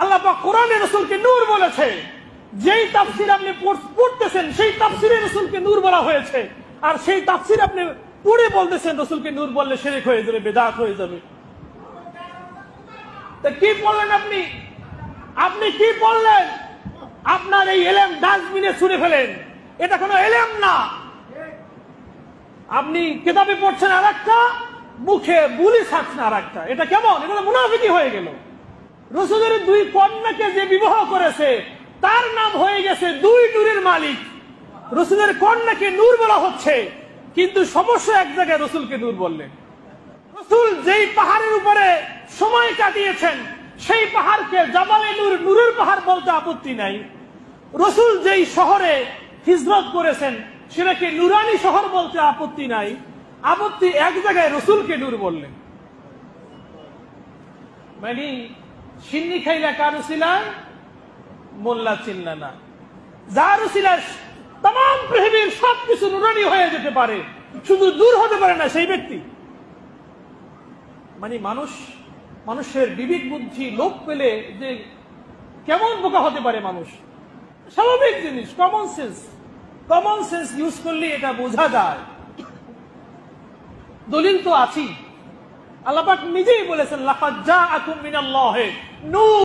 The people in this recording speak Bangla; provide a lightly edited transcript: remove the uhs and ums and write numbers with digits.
আল্লাহ পাক কোরআনে রাসূলকে নূর বলেছে, যেই তাফসীর আপনি পড়তেছেন সেই তাফসীরে রাসূলকে নূর বলা হয়েছে, আর সেই তাফসীর আপনি পড়ে বলতেছেন রাসূলকে নূর বললে শিরক হয়ে যাবে, বিদআত হয়ে যাবে। তা কি বললেন আপনি? আপনি কি বললেন? আপনার এই ইলম ডাস্টবিনে ছুঁড়ে ফেলেন, এটা কোনো ইলম না। আপনি কিতাবে পড়ছেন আরেকটা, মুখে বুলি ছাড়ছেন আরেকটা। এটা কেমন? এটা তো মুনাফিকি হয়ে গেল। রাসূলের দুই কন্যাকে যে বিবাহ করেছে তার নাম হয়ে গেছে দুই নূরের মালিক। রাসূলের কন্যাকে নূর বলা হচ্ছে, কিন্তু সমস্যা এক জায়গায় রাসূলকে নূর বললেন। রাসূল যেই পাহাড়ের উপরে সময় কাটিয়েছেন সেই পাহাড়কে জাবালে নূর, নূরের পাহাড় বলতে আপত্তি নাই। রাসূল যেই শহরে হিজরত করেছেন সেটাকে নুরানি শহর বলতে আপত্তি নাই। আপত্তি এক জায়গায় রাসূলকে নূর বললেন। মানে সিন্নি খাইলা কার উসিলায়? মোল্লা চিল্লা না। যার উসিলায় তাম পৃথিবীর সবকিছু নুরানি হয়ে যেতে পারে, শুধু দূর হতে পারে না সেই ব্যক্তি। মানে মানুষের বিবেক বুদ্ধি লোপ পেলে যে কেমন বোকা হতে পারে মানুষ, স্বাভাবিক জিনিস। কমন সেন্স ইউজ করলে এটা বোঝা যায়। দলিল তো আছেই, আল্লাহ পাক নিজেই বলেছেন লাকাদ জাআকুম মিনাল্লাহি নূর।